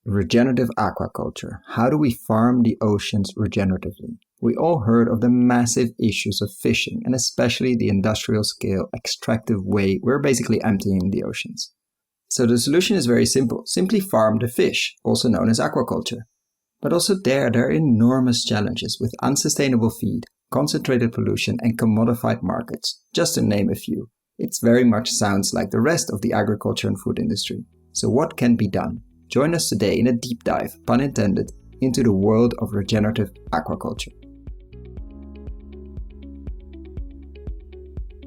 Regenerative aquaculture. How do we farm the oceans regeneratively? We all heard of the massive issues of fishing, and especially the industrial scale extractive way we're basically emptying the oceans. So the solution is very simple. Simply farm the fish, also known as aquaculture. But also there are enormous challenges with unsustainable feed, concentrated pollution, and commodified markets, just to name a few. It very much sounds like the rest of the agriculture and food industry. So what can be done? Join us today in a deep dive, pun intended, into the world of regenerative aquaculture.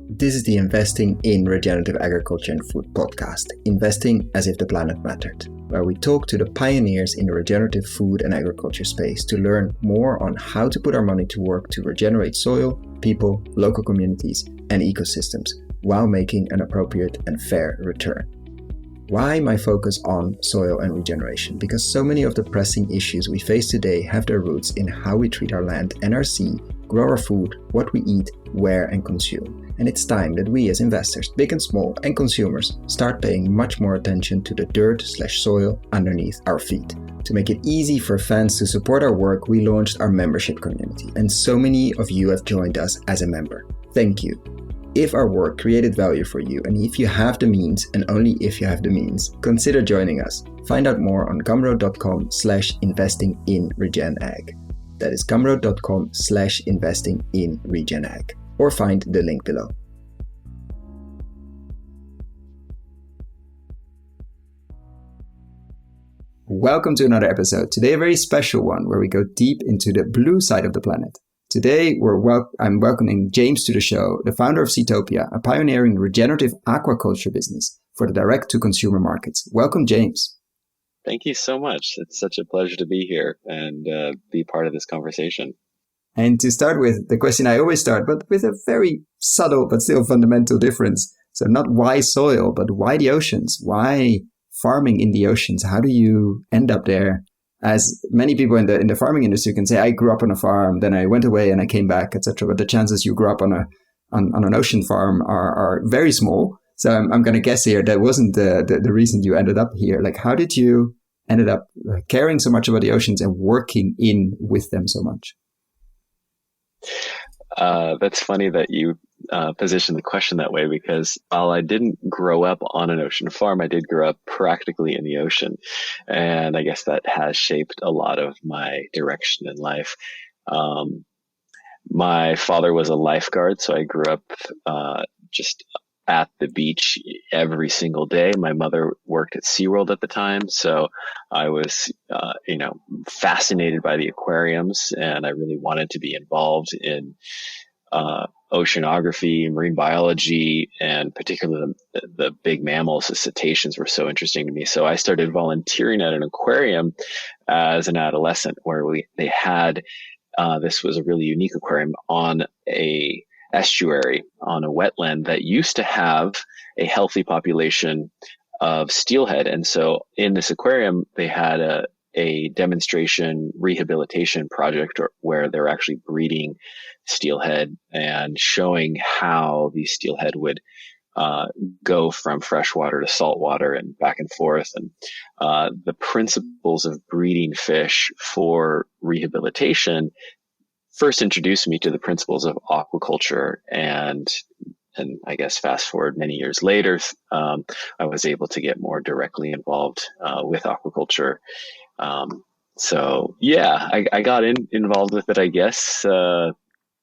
This is the Investing in Regenerative Agriculture and Food podcast, investing as if the planet mattered, where we talk to the pioneers in the regenerative food and agriculture space to learn more on how to put our money to work to regenerate soil, people, local communities, and ecosystems, while making an appropriate and fair return. Why my focus on soil and regeneration? Because so many of the pressing issues we face today have their roots in how we treat our land and our sea, grow our food, what we eat, where and consume. And it's time that we as investors, big and small, and consumers start paying much more attention to the dirt/soil underneath our feet. To make it easy for fans to support our work, we launched our membership community, and so many of you have joined us as a member. Thank you. If our work created value for you, and if you have the means, and only if you have the means, consider joining us. Find out more on gumroad.com/investing-in-regen-ag. That is gumroad.com/investing-in-regen-ag. Or find the link below. Welcome to another episode. Today a very special one where we go deep into the blue side of the planet. Today, I'm welcoming James to the show, the founder of Seatopia, a pioneering regenerative aquaculture business for the direct-to-consumer markets. Welcome, James. Thank you so much. It's such a pleasure to be here and be part of this conversation. And to start with, the question I always start, but with a very subtle but still fundamental difference. So not why soil, but why the oceans? Why farming in the oceans? How do you end up there? As many people in the farming industry can say, I grew up on a farm, then I went away and I came back, etc. But the chances you grew up on an ocean farm are very small. So I'm going to guess here that wasn't the reason you ended up here. Like, how did you ended up caring so much about the oceans and working in with them so much? That's funny that you position the question that way, because while I didn't grow up on an ocean farm, I did grow up practically in the ocean. And I guess that has shaped a lot of my direction in life. My father was a lifeguard, so I grew up just at the beach every single day. My mother worked at SeaWorld at the time, so I was, fascinated by the aquariums, and I really wanted to be involved in oceanography, marine biology, and particularly the big mammals. The cetaceans were so interesting to me. So I started volunteering at an aquarium as an adolescent, where they had this was a really unique aquarium on a estuary, on a wetland that used to have a healthy population of steelhead. And so in this aquarium, they had a demonstration rehabilitation project where they're actually breeding steelhead and showing how these steelhead would go from freshwater to saltwater and back and forth. And the principles of breeding fish for rehabilitation first introduced me to the principles of aquaculture, and I guess fast forward many years later, I was able to get more directly involved with aquaculture. So yeah, I got involved with it, I guess,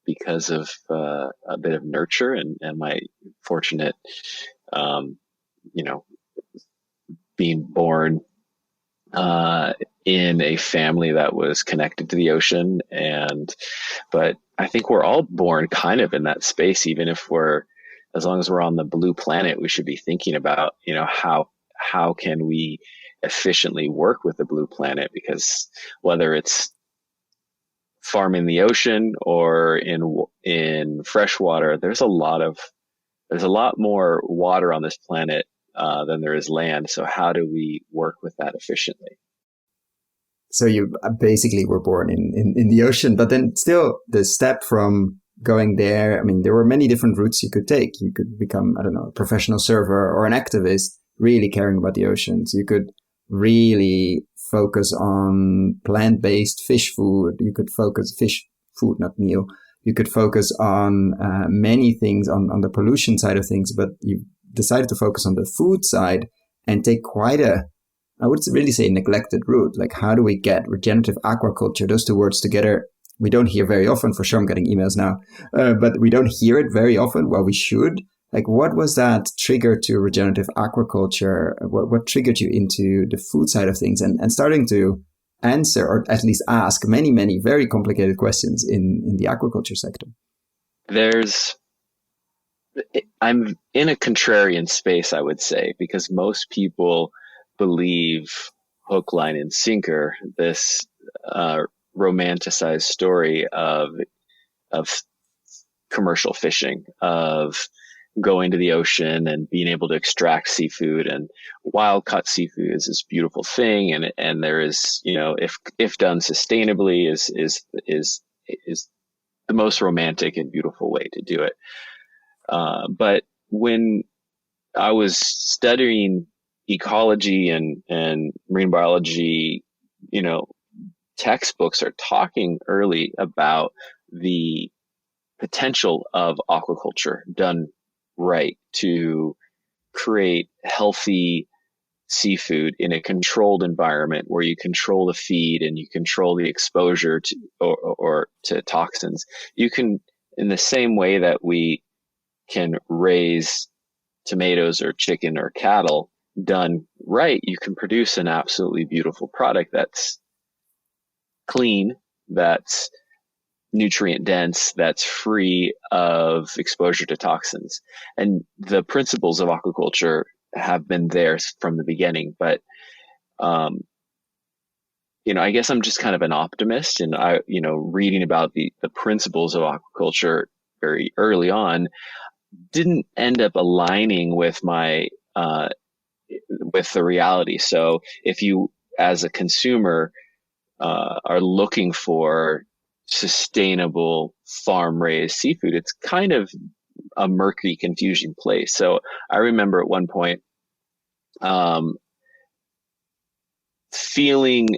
because of a bit of nurture and my fortunate, being born in a family that was connected to the ocean. But I think we're all born kind of in that space, even if as long as we're on the blue planet, we should be thinking about, how can we efficiently work with the blue planet? Because whether it's farming the ocean or in freshwater, there's a lot more water on this planet than there is land. So how do we work with that efficiently? So you basically were born in the ocean, but then still the step from going there, I mean, there were many different routes you could take. You could become, a professional surfer or an activist really caring about the oceans. You could really focus on plant-based fish food. You could focus fish food, not meal. You could focus on many things on the pollution side of things, but you decided to focus on the food side and take quite a, I would really say, neglected route. Like, how do we get regenerative aquaculture, those two words together? We don't hear very often. For sure, I'm getting emails now, but we don't hear it very often. Well, we should. Like, what was that trigger to regenerative aquaculture? What triggered you into the food side of things and starting to answer, or at least ask, many, many very complicated questions in the aquaculture sector? I'm in a contrarian space, I would say, because most people believe hook, line, and sinker, this romanticized story of commercial fishing, of going to the ocean and being able to extract seafood, and wild caught seafood is this beautiful thing. And there is, if done sustainably is the most romantic and beautiful way to do it. But when I was studying ecology and marine biology, textbooks are talking early about the potential of aquaculture done right to create healthy seafood in a controlled environment where you control the feed and you control the exposure to or to toxins. You can, in the same way that we can raise tomatoes or chicken or cattle done right, you can produce an absolutely beautiful product that's clean, that's nutrient dense, that's free of exposure to toxins. And the principles of aquaculture have been there from the beginning. But, I guess I'm just kind of an optimist, and reading about the principles of aquaculture very early on didn't end up aligning with my, with the reality. So if you, as a consumer, are looking for sustainable farm-raised seafood, it's kind of a murky, confusing place. So I remember at one point feeling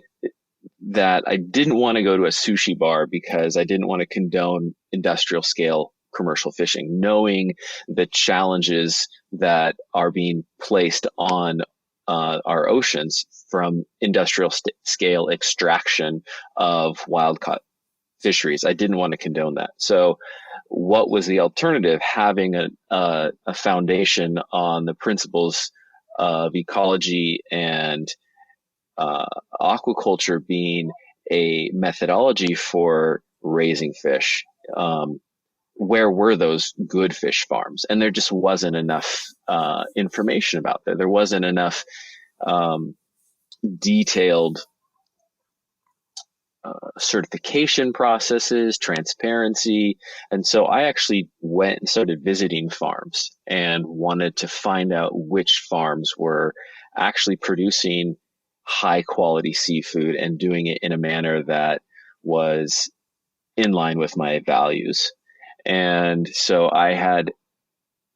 that I didn't want to go to a sushi bar because I didn't want to condone industrial scale commercial fishing, knowing the challenges that are being placed on our oceans from industrial scale extraction of wild caught fisheries. I didn't want to condone that. So what was the alternative? Having a foundation on the principles of ecology and aquaculture being a methodology for raising fish. Where were those good fish farms? And there just wasn't enough information about that. There wasn't enough detailed certification processes, transparency. And so I actually went and started visiting farms and wanted to find out which farms were actually producing high quality seafood and doing it in a manner that was in line with my values. And so I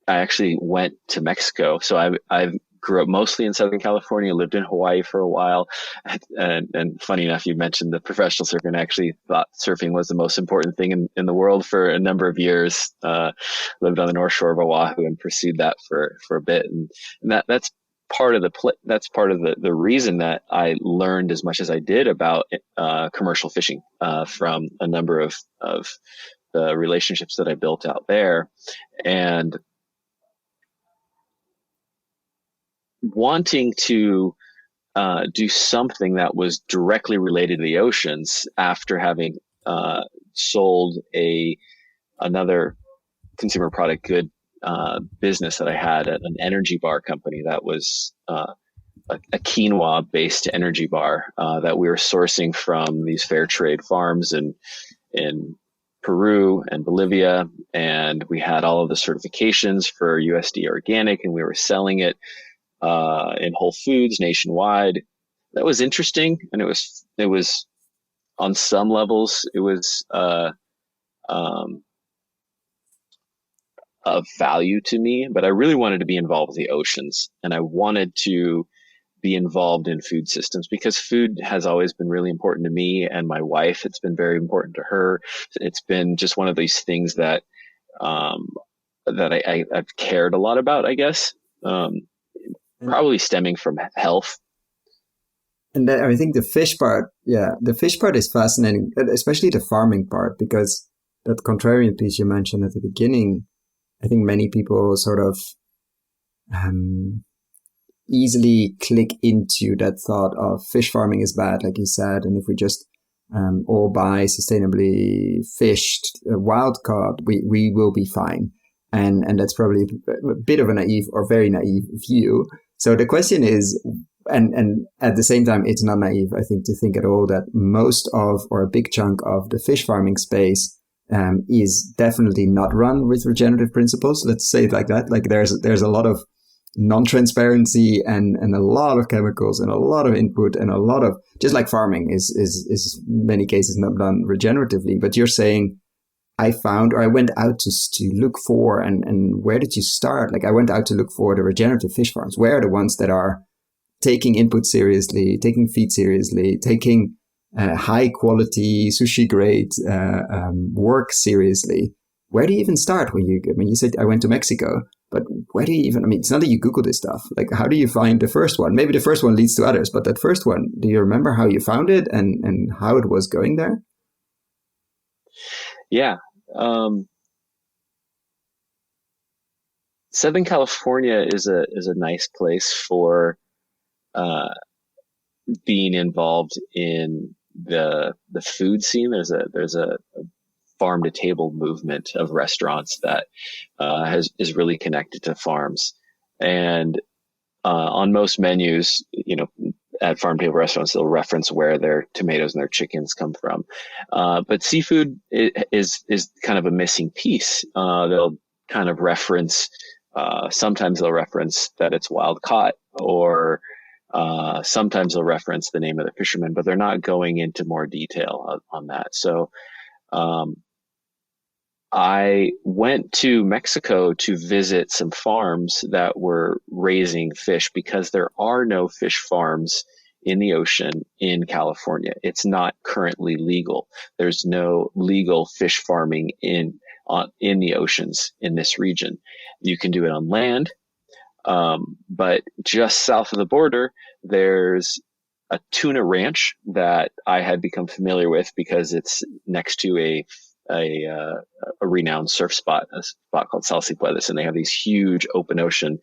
actually went to Mexico. So I grew up mostly in Southern California, lived in Hawaii for a while. And funny enough, you mentioned the professional surfer, and I actually thought surfing was the most important thing in the world for a number of years. Lived on the North Shore of Oahu and pursued that for a bit. And that's part of the reason that I learned as much as I did about commercial fishing from a number of the relationships that I built out there. And wanting to do something that was directly related to the oceans after having sold another consumer product good business that I had at an energy bar company that was a quinoa based energy bar that we were sourcing from these fair trade farms in Peru and Bolivia. And we had all of the certifications for USDA organic, and we were selling it in Whole Foods nationwide. That was interesting, and it was on some levels it was of value to me, but I really wanted to be involved with the oceans, and I wanted to be involved in food systems, because food has always been really important to me and my wife. It's been very important to her. It's been just one of these things that I've cared a lot about, I guess, probably stemming from health. And then I think the fish part, the fish part is fascinating, especially the farming part, because that contrarian piece you mentioned at the beginning, I think many people sort of easily click into that thought of fish farming is bad, like you said, and if we just all buy sustainably fished, wild caught, we will be fine. And that's probably a bit of a naive or very naive view. So the question is, and at the same time, it's not naive, I think, to think at all that most of, or a big chunk of the fish farming space is definitely not run with regenerative principles. Let's say it like that. Like there's a lot of non-transparency and a lot of chemicals and a lot of input and a lot of, just like farming is many cases not done regeneratively. But you're saying, I found, or I went out to look for, and where did you start? Like I went out to look for the regenerative fish farms. Where are the ones that are taking input seriously, taking feed seriously, taking high quality sushi grade work seriously? Where do you even start you said I went to Mexico, but where do you even, it's not that you Google this stuff. Like, how do you find the first one? Maybe the first one leads to others, but that first one, do you remember how you found it and how it was going there? Yeah. Southern California is a nice place for being involved in the food scene. There's a farm to table movement of restaurants that is really connected to farms, and on most menus, at farm table restaurants, they'll reference where their tomatoes and their chickens come from. But seafood is kind of a missing piece. They'll kind of reference, sometimes they'll reference that it's wild caught, or sometimes they'll reference the name of the fisherman, but they're not going into more detail on that. So I went to Mexico to visit some farms that were raising fish, because there are no fish farms in the ocean in California. It's not currently legal. There's no legal fish farming in the oceans in this region. You can do it on land, but just south of the border, there's a tuna ranch that I had become familiar with because it's next to a renowned surf spot, a spot called Seatopia, and they have these huge open ocean,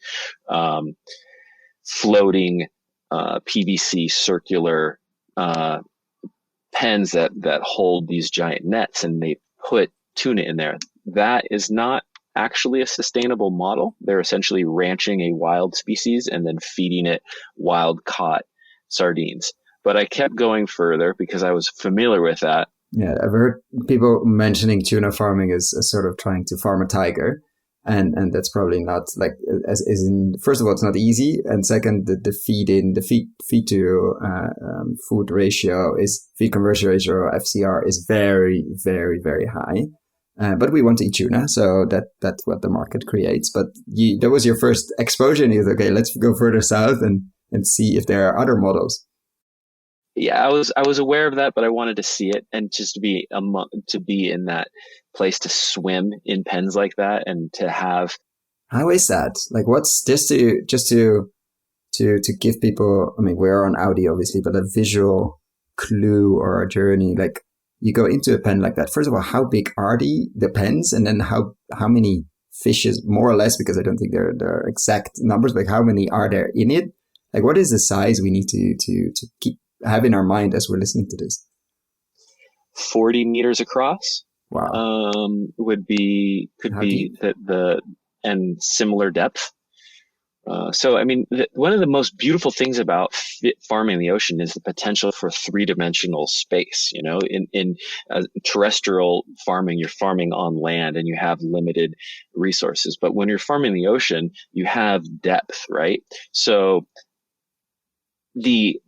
floating PVC circular pens that hold these giant nets, and they put tuna in there. That is not actually a sustainable model. They're essentially ranching a wild species and then feeding it wild caught sardines. But I kept going further because I was familiar with that. Yeah, I've heard people mentioning tuna farming as sort of trying to farm a tiger. And that's probably not like, as in, first of all, it's not easy. And second, the feed to food ratio feed conversion ratio, FCR, is very, very, very high. But we want to eat tuna, so that's what the market creates. But that was your first exposure, and you thought, okay, let's go further south and see if there are other models. Yeah, I was aware of that, but I wanted to see it, and just to be in that place, to swim in pens like that, and to have. How is that? Like, what's just to give people? I mean, we're on audio, obviously, but a visual clue or a journey. Like, you go into a pen like that. First of all, how big are the pens, and then how many fishes, more or less, because I don't think they're exact numbers. Like, how many are there in it? Like, what is the size we need to have in our mind as we're listening to this? 40 meters across. Wow. Could be the and similar depth. So, I mean, one of the most beautiful things about farming in the ocean is the potential for three-dimensional space. In terrestrial farming, you're farming on land and you have limited resources. But when you're farming in the ocean, you have depth, right? So the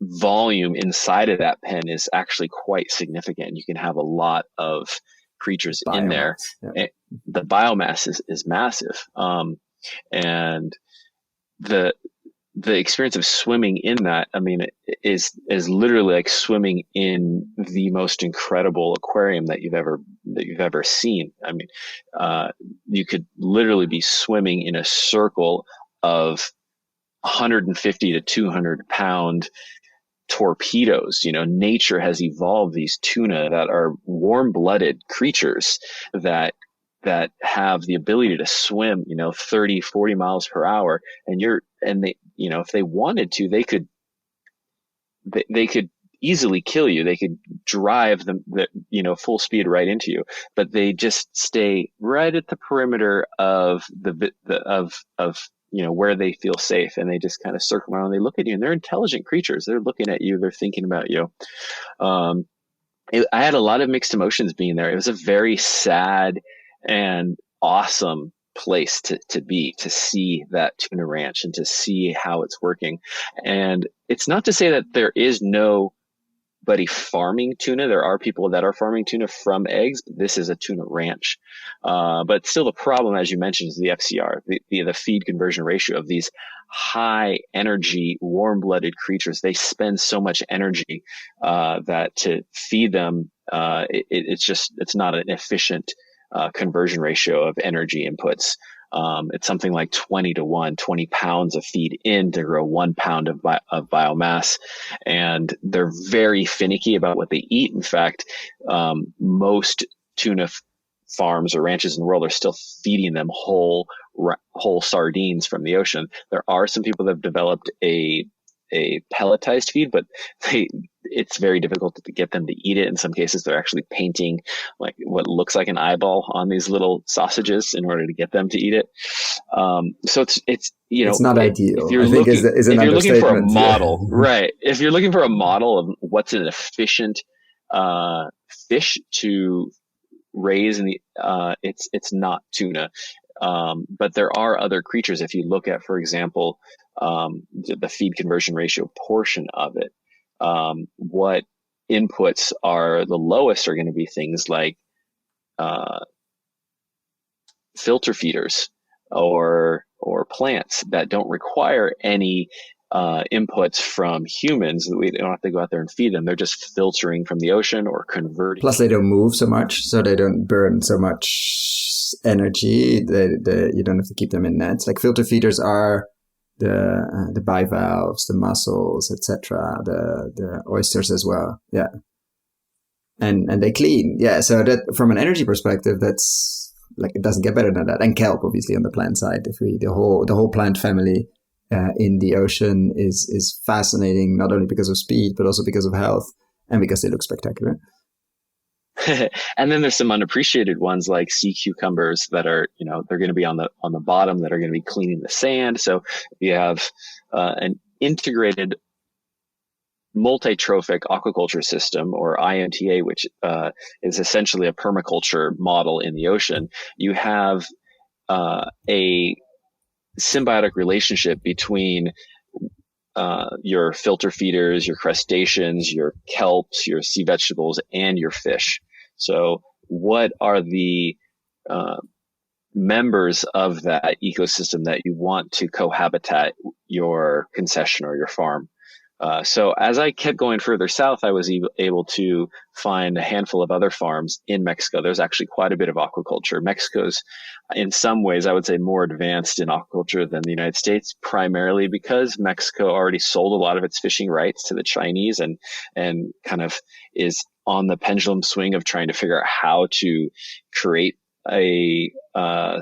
volume inside of that pen is actually quite significant. You can have a lot of creatures in there. Yeah. The biomass is massive. And the experience of swimming in that, I mean, is literally like swimming in the most incredible aquarium that you've ever seen. I mean, you could literally be swimming in a circle of 150 to 200 pound torpedoes. Nature has evolved these tuna that are warm-blooded creatures that have the ability to swim, 30, 40 miles per hour. And they, if they wanted to, they could easily kill you. They could drive the full speed right into you, but they just stay right at the perimeter of where they feel safe, and they just kind of circle around. They look at you, and they're intelligent creatures. They're looking at you. They're thinking about you. I had a lot of mixed emotions being there. It was a very sad and awesome place to be, to see that tuna ranch and to see how it's working. And it's not to say that there is nobody farming tuna. There are people that are farming tuna from eggs, but this is a tuna ranch. But still, the problem, as you mentioned, is the FCR, the feed conversion ratio of these high energy, warm-blooded creatures. They spend so much energy that to feed them, it's not an efficient conversion ratio of energy inputs. It's something like 20 to 1, 20 pounds of feed in to grow 1 pound of biomass. And they're very finicky about what they eat. In fact, most tuna farms or ranches in the world are still feeding them whole sardines from the ocean. There are some people that have developed a pelletized feed, but it's very difficult to get them to eat it. In some cases, they're actually painting like what looks like an eyeball on these little sausages in order to get them to eat it. So it's not ideal. If you're looking for a model, right? If you're looking for a model of what's an efficient fish to raise in it's not tuna. But there are other creatures. If you look at, for example, the feed conversion ratio portion of it, what inputs are the lowest are going to be things like filter feeders or plants that don't require any inputs from humans. We don't have to go out there and feed them. They're just filtering from the ocean or converting. Plus, they don't move so much, so they don't burn so much energy. You don't have to keep them in nets. Like filter feeders are the bivalves, the mussels, etc., the oysters as well. Yeah, and they clean. Yeah, so that from an energy perspective, that's like it doesn't get better than that. And kelp, obviously, on the plant side, the whole plant family in the ocean is fascinating, not only because of speed but also because of health and because they look spectacular. And then there's some unappreciated ones like sea cucumbers that are, they're going to be on the bottom, that are going to be cleaning the sand. So you have an integrated multi-trophic aquaculture system, or IMTA, which is essentially a permaculture model in the ocean. You have a symbiotic relationship between your filter feeders, your crustaceans, your kelps, your sea vegetables, and your fish. So what are the members of that ecosystem that you want to cohabitat your concession or your farm? So as I kept going further south, I was able to find a handful of other farms in Mexico. There's actually quite a bit of aquaculture. Mexico's, in some ways, I would say, more advanced in aquaculture than the United States, primarily because Mexico already sold a lot of its fishing rights to the Chinese and kind of is on the pendulum swing of trying to figure out how to create a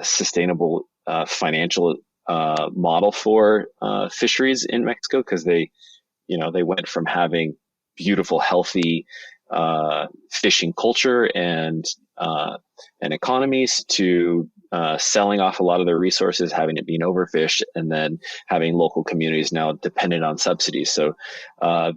sustainable financial model for fisheries in Mexico, because they went from having beautiful, healthy fishing culture and economies to selling off a lot of their resources, having it being overfished, and then having local communities now dependent on subsidies. So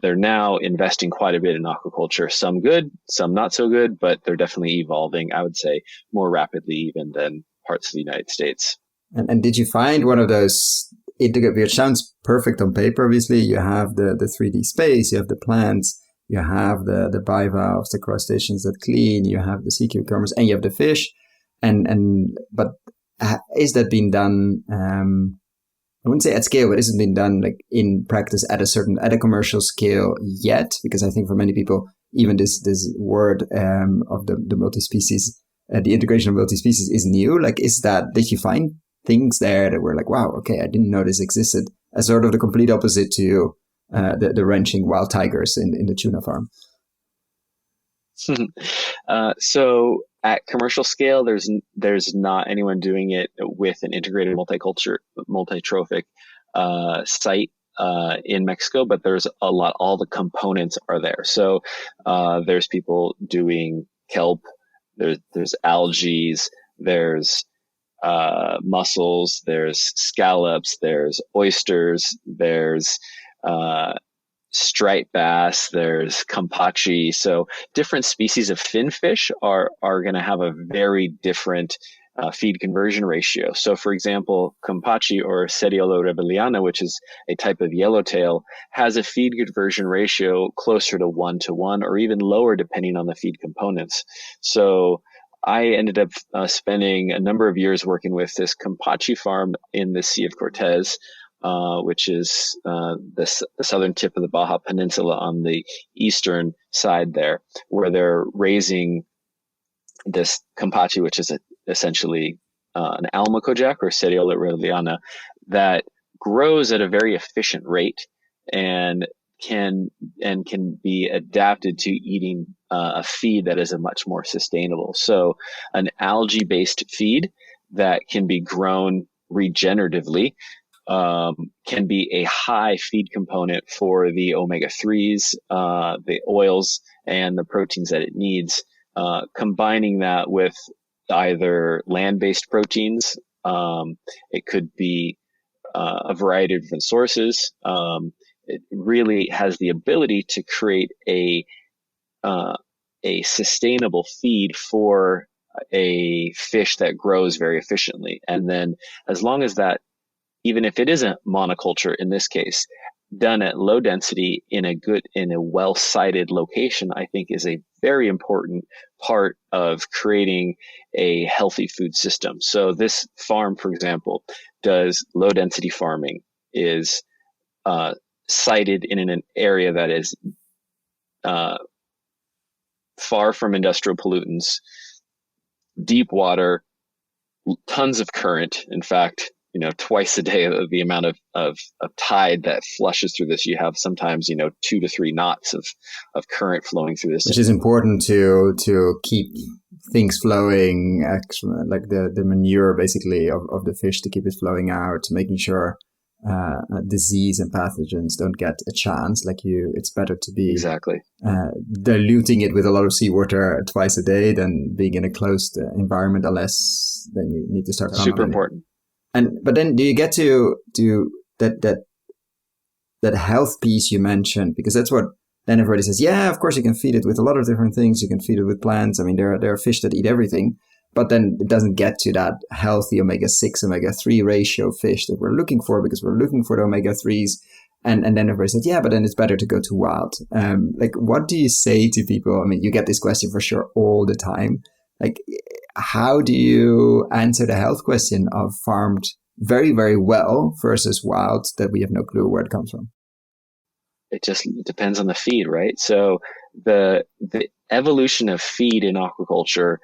they're now investing quite a bit in aquaculture, some good, some not so good, but they're definitely evolving, I would say, more rapidly even than parts of the United States. And did you find one of those integrated, which sounds perfect on paper, obviously? You have the 3D space, you have the plants, you have the bivalves, the crustaceans that clean, you have the sea cucumbers, and you have the fish. But is that being done I wouldn't say at scale, but it hasn't been done like in practice at a commercial scale yet, because I think for many people, even this word of the multi-species, the integration of multi-species is new. Like, did you find things there that were like, wow, okay, I didn't know this existed, as sort of the complete opposite to the ranching wild tigers in the tuna farm? So at commercial scale, there's not anyone doing it with an integrated multi-trophic site in Mexico, but there's a lot. All the components are there. So there's people doing kelp. There's algae. There's mussels. There's scallops. There's oysters. There's striped bass, there's kampachi. So different species of finfish are going to have a very different feed conversion ratio. So for example, kampachi or Sediolo rebelliana, which is a type of yellowtail, has a feed conversion ratio closer to 1-to-1 or even lower depending on the feed components. So I ended up spending a number of years working with this kampachi farm in the Sea of Cortez, which is the southern tip of the Baja Peninsula on the eastern side there, where they're raising this kampachi, which is essentially an almacojac or Seriola rebelliana, that grows at a very efficient rate and can be adapted to eating a feed that is a much more sustainable. So an algae-based feed that can be grown regeneratively can be a high feed component for the omega-3s, the oils, and the proteins that it needs. Combining that with either land-based proteins, it could be a variety of different sources. It really has the ability to create a sustainable feed for a fish that grows very efficiently. And then as long as that, even if it isn't monoculture in this case, done at low density in a well-sited location, I think is a very important part of creating a healthy food system. So this farm, for example, does low density farming, is sited in an area that is far from industrial pollutants, deep water, tons of current. In fact, twice a day of the amount of tide that flushes through this, you have sometimes 2 to 3 knots of current flowing through this, which is important to keep things flowing, like the manure basically of the fish, to keep it flowing out, making sure disease and pathogens don't get a chance. It's better to be exactly diluting it with a lot of seawater twice a day than being in a closed environment, unless then you need to start super important. But then do you get to that health piece you mentioned? Because that's what then everybody says, yeah, of course you can feed it with a lot of different things. You can feed it with plants. I mean, there are fish that eat everything, but then it doesn't get to that healthy omega-6, omega-3 ratio fish that we're looking for, because we're looking for the omega-3s. And then everybody said, yeah, but then it's better to go to wild. What do you say to people? I mean, you get this question for sure all the time. How do you answer the health question of farmed very, very well versus wild that we have no clue where it comes from? It just depends on the feed, right? So the evolution of feed in aquaculture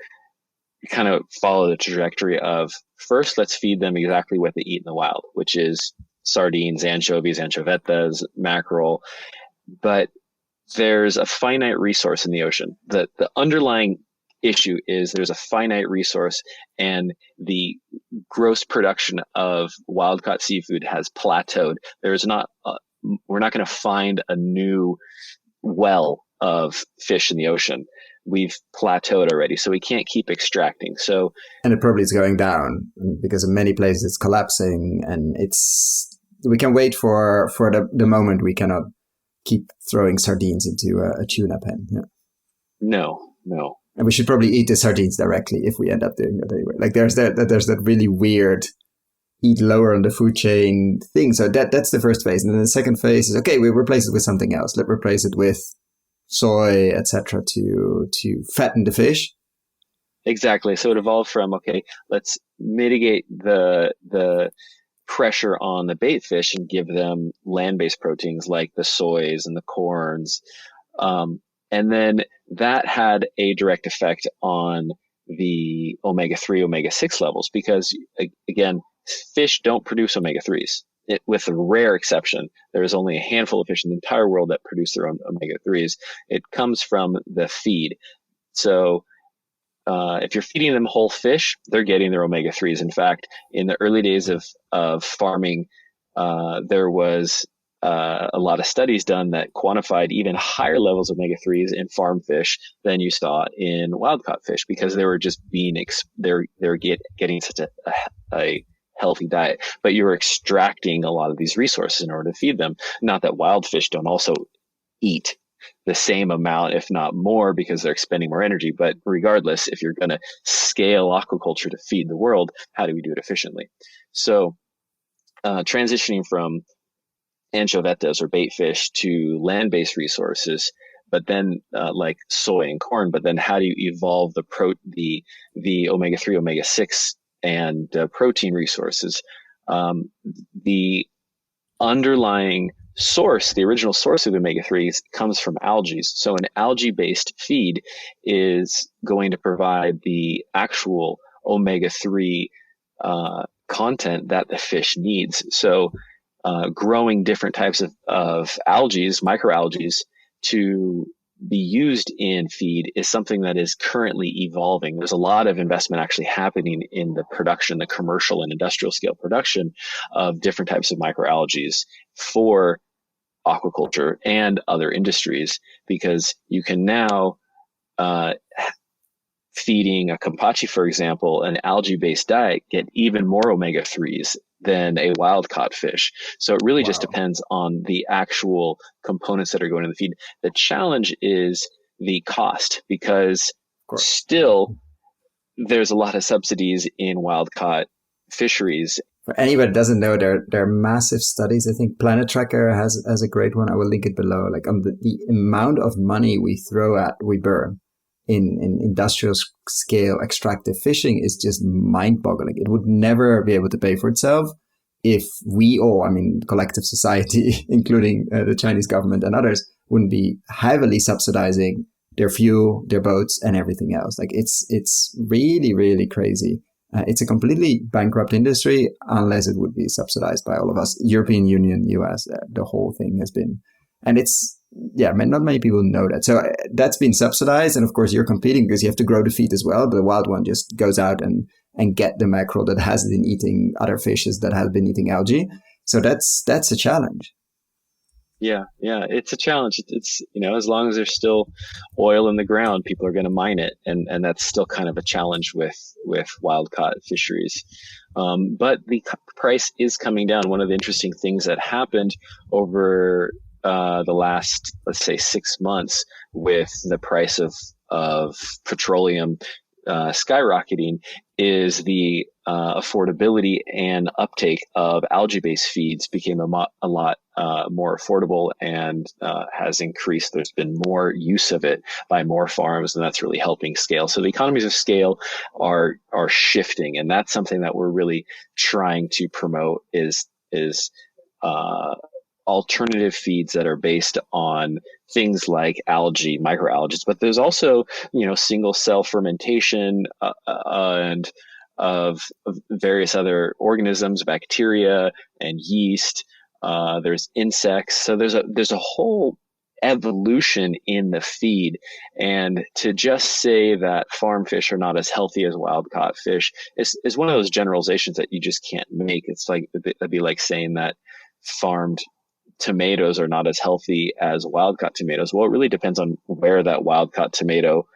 kind of follow the trajectory of, first, let's feed them exactly what they eat in the wild, which is sardines, anchovies, anchovetas, mackerel. But there's a finite resource in the ocean. The underlying issue is there's a finite resource, and the gross production of wild-caught seafood has plateaued. There's not we're not going to find a new well of fish in the ocean. We've plateaued already, so we can't keep extracting. And it probably is going down, because in many places it's collapsing, and we can wait for the moment we cannot keep throwing sardines into a tuna pen. Yeah. No. And we should probably eat the sardines directly if we end up doing that anyway. There's that really weird eat lower on the food chain thing. So that's the first phase. And then the second phase is, okay, we replace it with something else. Let's replace it with soy, etc., to fatten the fish. Exactly. So it evolved from, okay, let's mitigate the pressure on the bait fish and give them land-based proteins like the soys and the corns. And then that had a direct effect on the omega-3, omega-6 levels, because again, fish don't produce omega-3s. With a rare exception, there is only a handful of fish in the entire world that produce their own omega-3s. It comes from the feed. So if you're feeding them whole fish, they're getting their omega-3s. In fact, in the early days of farming, there was a lot of studies done that quantified even higher levels of omega-3s in farm fish than you saw in wild caught fish, because they were just they're getting such a healthy diet. But you're extracting a lot of these resources in order to feed them. Not that wild fish don't also eat the same amount, if not more, because they're expending more energy. But regardless, if you're going to scale aquaculture to feed the world, how do we do it efficiently? So transitioning from anchovetas or bait fish to land-based resources, but then like soy and corn, but then how do you evolve the omega-3, omega-6 and protein resources? The underlying source, the original source of omega-3s, comes from algae. So an algae-based feed is going to provide the actual omega-3 content that the fish needs. So growing different types of algae, microalgae, to be used in feed is something that is currently evolving. There's a lot of investment actually happening in the production, the commercial and industrial scale production of different types of microalgae for aquaculture and other industries, because you can now feeding a kampachi, for example, an algae-based diet, get even more omega-3s than a wild-caught fish. So it really just depends on the actual components that are going in the feed. The challenge is the cost, because still there's a lot of subsidies in wild-caught fisheries. For anybody that doesn't know, there are massive studies. I think Planet Tracker has a great one. I will link it below. Like the amount of money we burn in industrial scale extractive fishing is just mind-boggling. It would never be able to pay for itself if we all, collective society, including the Chinese government and others, wouldn't be heavily subsidizing their fuel, their boats, and everything else. Like it's really, really crazy. It's a completely bankrupt industry unless it would be subsidized by all of us. European Union, US, the whole thing has been, and it's, not many people know that. So that's been subsidized. And of course you're competing because you have to grow the feed as well. But the wild one just goes out and get the mackerel that has been eating other fishes that have been eating algae. So that's a challenge. Yeah, it's a challenge. It's as long as there's still oil in the ground, people are going to mine it, and that's still kind of a challenge with wild caught fisheries. But the price is coming down. One of the interesting things that happened over the last, let's say, 6 months, with the price of petroleum skyrocketing, is the affordability and uptake of algae-based feeds became a lot more affordable and has increased. There's been more use of it by more farms, and that's really helping scale. So the economies of scale are shifting, and that's something that we're really trying to promote is alternative feeds that are based on things like algae, microalgae, but there's also, single cell fermentation and of various other organisms, bacteria and yeast. There's insects. So there's a whole evolution in the feed. And to just say that farm fish are not as healthy as wild caught fish is one of those generalizations that you just can't make. It's like, it'd be like saying that farmed tomatoes are not as healthy as wild-caught tomatoes. Well, it really depends on where that wild-caught tomato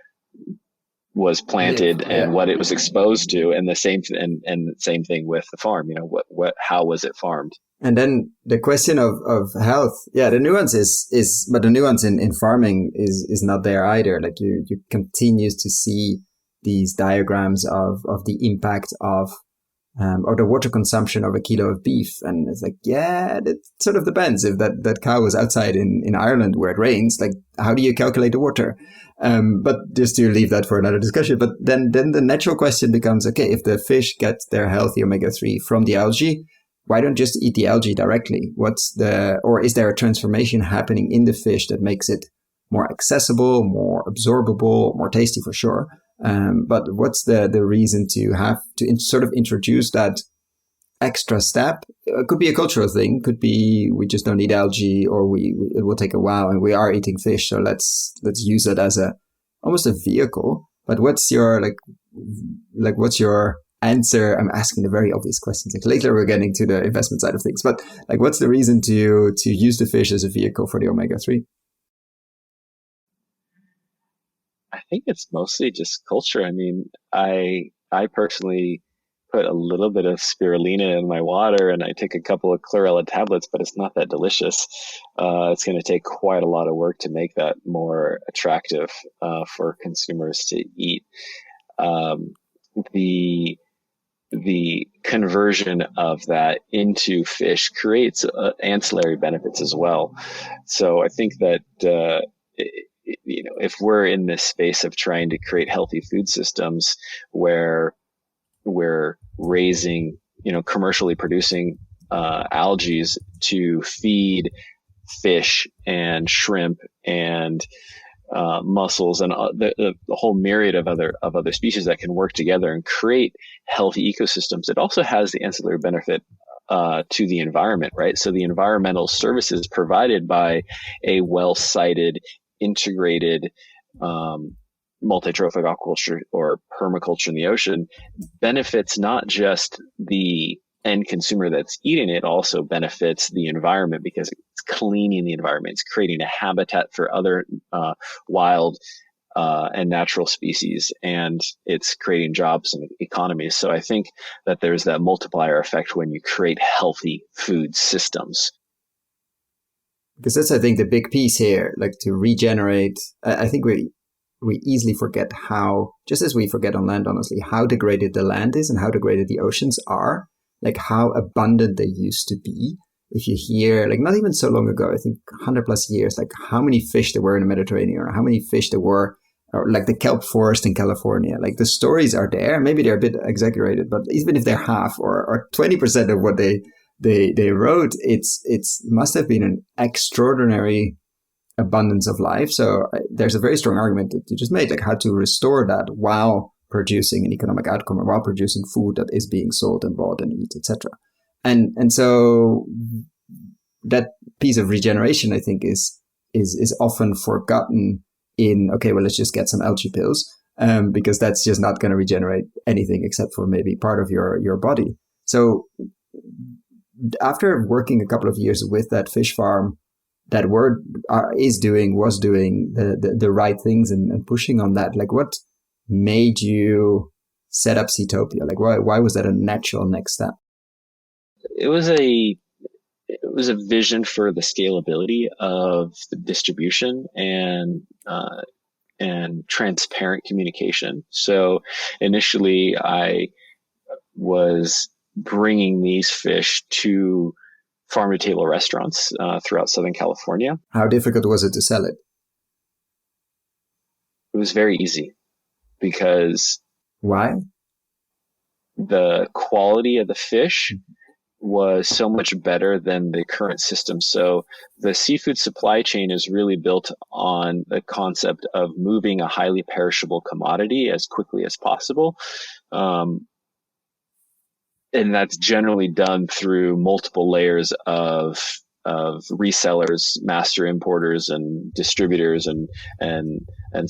was planted and what it was exposed to, and the same thing with the farm. How was it farmed? And then the question of health, the nuance is but the nuance in farming is not there either. Like you continue to see these diagrams of the impact of or the water consumption of a kilo of beef. And it's like, it sort of depends. If that cow was outside in Ireland where it rains, like, how do you calculate the water? But just to leave that for another discussion. But then the natural question becomes, okay, if the fish get their healthy omega-3 from the algae, why don't just eat the algae directly? Or is there a transformation happening in the fish that makes it more accessible, more absorbable, more tasty for sure? But what's the reason to have to sort of introduce that extra step? It could be a cultural thing. Could be we just don't eat algae, or it will take a while, and we are eating fish, so let's use it as almost a vehicle. But what's your what's your answer? I'm asking the very obvious questions. Like later we're getting to the investment side of things, but like what's the reason to use the fish as a vehicle for the omega-3? I think it's mostly just culture. I mean, I personally put a little bit of spirulina in my water, and I take a couple of chlorella tablets, but it's not that delicious. It's going to take quite a lot of work to make that more attractive for consumers to eat. The conversion of that into fish creates ancillary benefits as well. So I think that if we're in this space of trying to create healthy food systems where we're raising, commercially producing algae to feed fish and shrimp and mussels and the whole myriad of other species that can work together and create healthy ecosystems. It also has the ancillary benefit to the environment, right? So the environmental services provided by a well-sited, integrated multi-trophic aquaculture or permaculture in the ocean benefits not just the end consumer that's eating it, also benefits the environment because it's cleaning the environment. It's creating a habitat for other wild and natural species, and it's creating jobs and economies. So I think that there's that multiplier effect when you create healthy food systems. Because that's, I think, the big piece here, like to regenerate. I think we easily forget how, just as we forget on land, honestly, how degraded the land is and how degraded the oceans are, like how abundant they used to be. If you hear, like not even so long ago, I think 100 plus years, like how many fish there were in the Mediterranean or how many fish there were, or like the kelp forest in California, like the stories are there. Maybe they're a bit exaggerated, but even if they're half or 20% of what they wrote, it's must have been an extraordinary abundance of life. So there's a very strong argument that you just made, like how to restore that while producing an economic outcome or while producing food that is being sold and bought and eaten, etc. And so that piece of regeneration, I think, is often forgotten in, okay, well, let's just get some algae pills, because that's just not going to regenerate anything except for maybe part of your body. So after working a couple of years with that fish farm that was doing the right things and pushing on that, like what made you set up Seatopia? Like why was that a natural next step? It was a vision for the scalability of the distribution and transparent communication. So initially I was bringing these fish to farm to table restaurants throughout Southern California. How difficult was it to sell it? It was very easy because why? The quality of the fish was so much better than the current system. So the seafood supply chain is really built on the concept of moving a highly perishable commodity as quickly as possible. And that's generally done through multiple layers of resellers, master importers, and distributors, and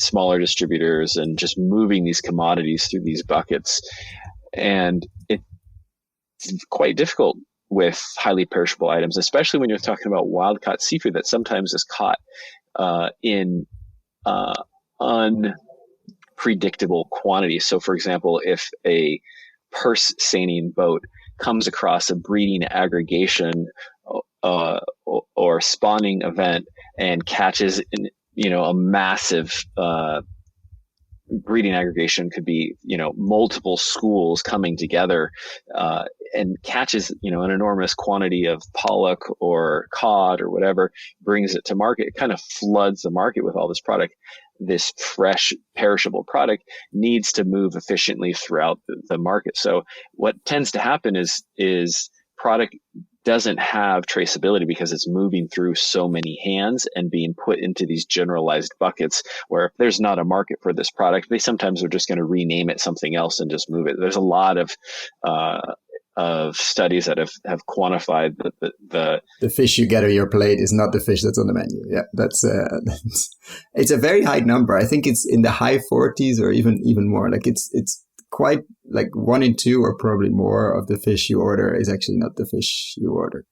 smaller distributors, and just moving these commodities through these buckets. And it's quite difficult with highly perishable items, especially when you're talking about wild caught seafood that sometimes is caught in unpredictable quantities. So, for example, if a purse seining boat comes across a breeding aggregation or spawning event and catches a massive breeding aggregation, could be multiple schools coming together and catches an enormous quantity of pollock or cod or whatever, brings it to market, it kind of floods the market with all this product. This fresh, perishable product needs to move efficiently throughout the market. So what tends to happen is product doesn't have traceability because it's moving through so many hands and being put into these generalized buckets where if there's not a market for this product, they sometimes are just going to rename it something else and just move it. There's a lot of studies that have quantified the fish you get on your plate is not the fish that's on the menu. Yeah, that's it's a very high number. I think it's in the high 40s or even more. Like it's quite like 1 in 2 or probably more of the fish you order is actually not the fish you order.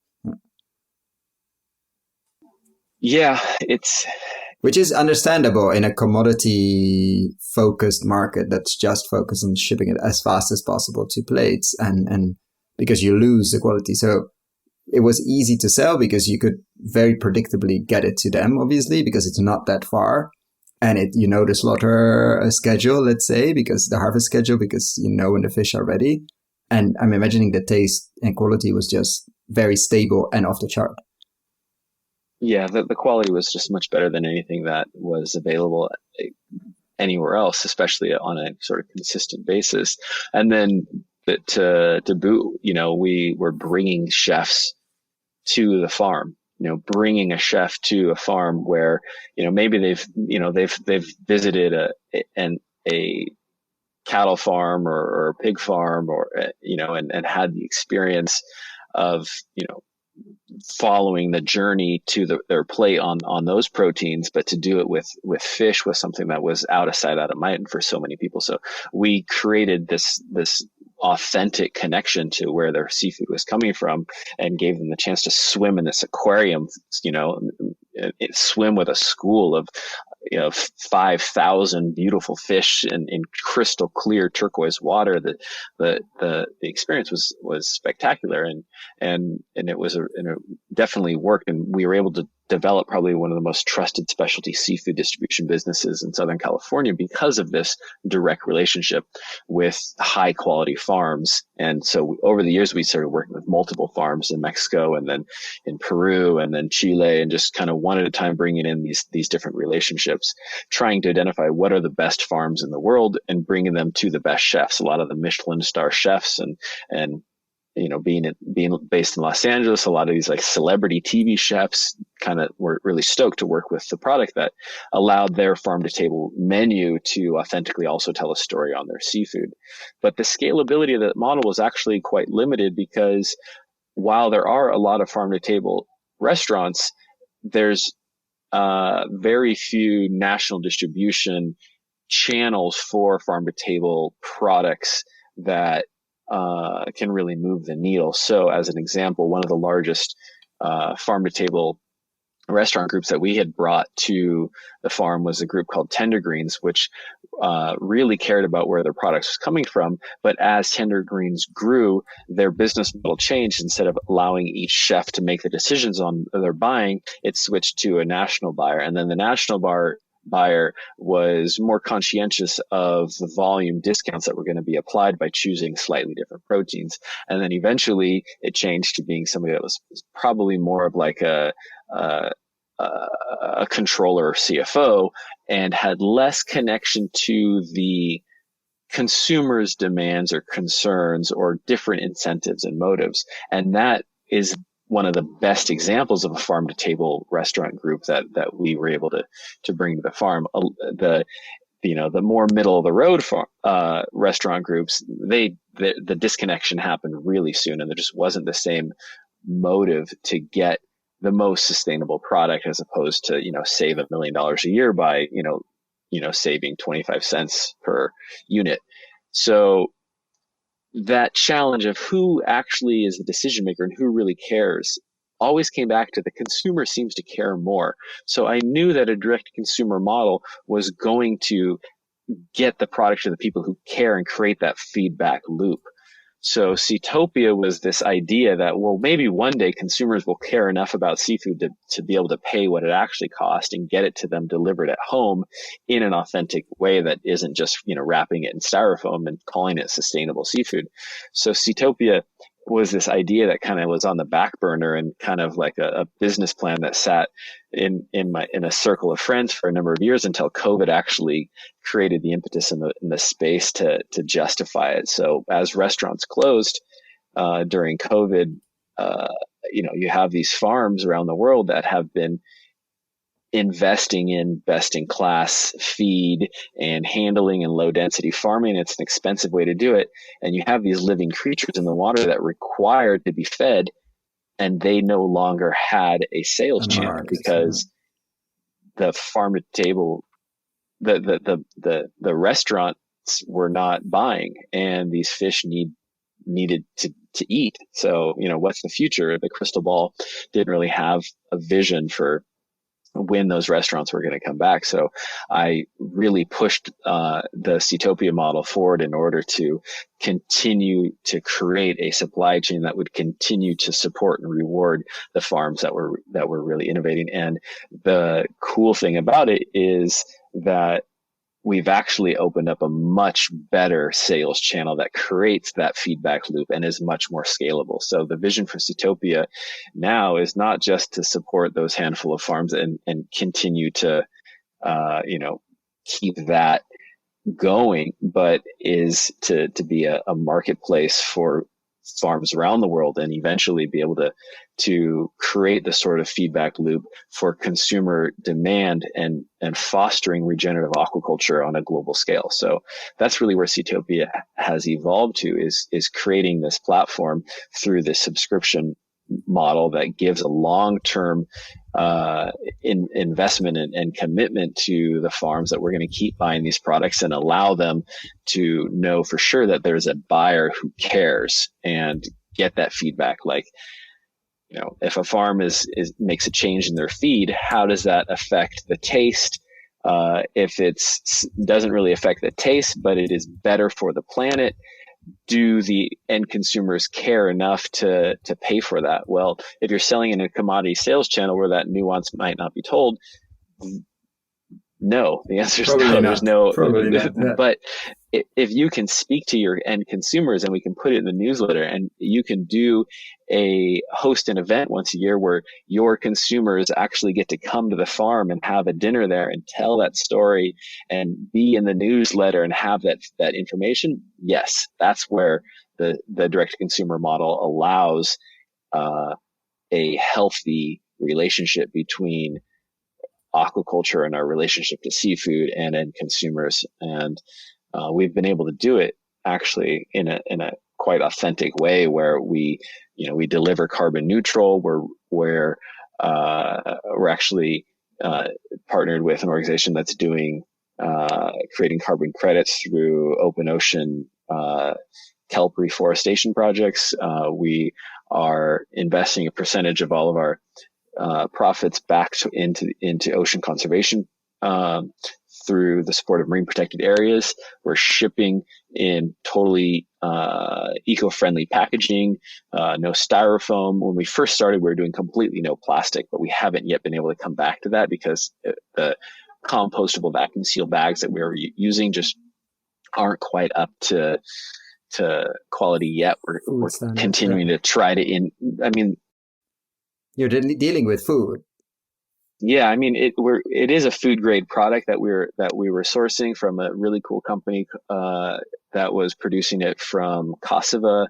Yeah, which is understandable in a commodity focused market that's just focused on shipping it as fast as possible to plates and because you lose the quality. So it was easy to sell because you could very predictably get it to them, obviously, because it's not that far. And the slaughter schedule, let's say, because the harvest schedule, because when the fish are ready. And I'm imagining the taste and quality was just very stable and off the chart. Yeah, the quality was just much better than anything that was available anywhere else, especially on a sort of consistent basis. And then to boot, we were bringing chefs to the farm. Bringing a chef to a farm where, maybe they've visited a cattle farm or a pig farm or, and had the experience of, following the journey to their plate on those proteins, but to do it with fish was something that was out of sight, out of mind for so many people. So we created this authentic connection to where their seafood was coming from and gave them the chance to swim in this aquarium, swim with a school of 5,000 beautiful fish in crystal clear turquoise water. The experience was spectacular, and it was definitely worked, and we were able to develop probably one of the most trusted specialty seafood distribution businesses in Southern California because of this direct relationship with high quality farms. And so over the years, we started working with multiple farms in Mexico and then in Peru and then Chile, and just kind of one at a time bringing in these different relationships, trying to identify what are the best farms in the world and bringing them to the best chefs. A lot of the Michelin star chefs and being based in Los Angeles, a lot of these like celebrity TV chefs kind of were really stoked to work with the product that allowed their farm to table menu to authentically also tell a story on their seafood. But the scalability of the model was actually quite limited because while there are a lot of farm to table restaurants, there's very few national distribution channels for farm to table products that can really move the needle. So as an example, one of the largest farm to table restaurant groups that we had brought to the farm was a group called Tender Greens, which really cared about where their products was coming from. But as Tender Greens grew, their business model changed. Instead of allowing each chef to make the decisions on their buying, it switched to a national buyer. And then the national buyer was more conscientious of the volume discounts that were going to be applied by choosing slightly different proteins. And then eventually it changed to being somebody that was probably more of like a controller or CFO and had less connection to the consumer's demands or concerns or different incentives and motives. And that is one of the best examples of a farm to table restaurant group that we were able to bring to the farm. The more middle of the road restaurant groups, the disconnection happened really soon, and there just wasn't the same motive to get the most sustainable product as opposed to save $1 million a year by saving 25 cents per unit. So that challenge of who actually is the decision maker and who really cares always came back to the consumer seems to care more. So I knew that a direct consumer model was going to get the product to the people who care and create that feedback loop. So Seatopia was this idea that, well, maybe one day consumers will care enough about seafood to be able to pay what it actually costs and get it to them delivered at home in an authentic way that isn't just, wrapping it in styrofoam and calling it sustainable seafood. So Seatopia was this idea that kind of was on the back burner and kind of like a business plan that sat in a circle of friends for a number of years until COVID actually created the impetus in the space to justify it. So as restaurants closed during COVID, you have these farms around the world that have been investing in best in class feed and handling and low density farming. It's an expensive way to do it. And you have these living creatures in the water that require to be fed, and they no longer had a sales channel because the farm to table, the restaurants were not buying, and these fish needed to eat. So, what's the future? The crystal ball didn't really have a vision for when those restaurants were going to come back. So I really pushed the Seatopia model forward in order to continue to create a supply chain that would continue to support and reward the farms that were really innovating. And the cool thing about it is that we've actually opened up a much better sales channel that creates that feedback loop and is much more scalable. So the vision for Seatopia now is not just to support those handful of farms and continue to, keep that going, but is to be a marketplace for farms around the world, and eventually be able to create the sort of feedback loop for consumer demand and fostering regenerative aquaculture on a global scale. So that's really where Seatopia has evolved to, is creating this platform through this subscription model that gives a long-term investment and commitment to the farms that we're going to keep buying these products and allow them to know for sure that there's a buyer who cares and get that feedback. Like, if a farm makes a change in their feed, how does that affect the taste? If it's doesn't really affect the taste, but it is better for the planet, do the end consumers care enough to pay for that? Well, if you're selling in a commodity sales channel where that nuance might not be told, no. The answer is no. There's no. Yeah. But if you can speak to your end consumers, and we can put it in the newsletter, and you can host an event once a year where your consumers actually get to come to the farm and have a dinner there and tell that story and be in the newsletter and have that information. Yes, that's where the direct to consumer model allows a healthy relationship between aquaculture and our relationship to seafood and end consumers. And we've been able to do it actually in a quite authentic way where we deliver carbon neutral. We're actually partnered with an organization that's doing creating carbon credits through open ocean kelp reforestation projects. We are investing a percentage of all of our profits back into ocean conservation through the support of marine protected areas. We're shipping in totally eco-friendly packaging, no styrofoam. When we first started, we were doing completely no plastic, but we haven't yet been able to come back to that because the compostable vacuum seal bags that we were using just aren't quite up to quality yet. We're continuing to try to you're dealing with food. Yeah, I mean, it is a food grade product that we were sourcing from a really cool company that was producing it from Kosovo.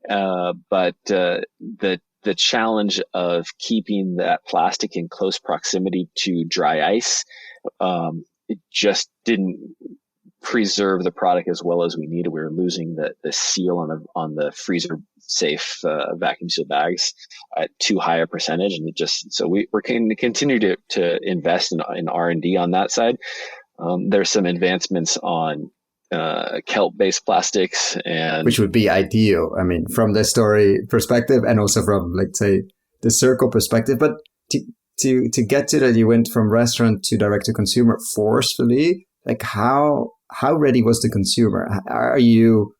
But the challenge of keeping that plastic in close proximity to dry ice, it just didn't preserve the product as well as we needed. We were losing the seal on the freezer safe vacuum seal bags at too high a percentage, and so we're going to continue to invest in R&D on that side. There's some advancements on kelp based plastics, and which would be ideal. I mean, from the story perspective and also from, let's say, the circle perspective. But to get to that, you went from restaurant to direct to consumer forcefully. Like how ready was the consumer? Are you,